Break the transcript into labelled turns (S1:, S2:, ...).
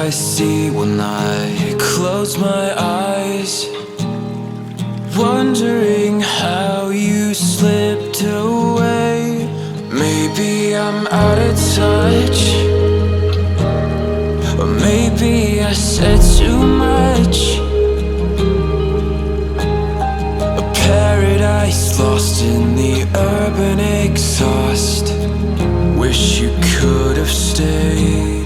S1: I see when I close my eyes, wondering how you slipped away. Maybe I'm out of touch, or maybe I said too much. A paradise lost in the urban exhaust. Wish you could have stayed.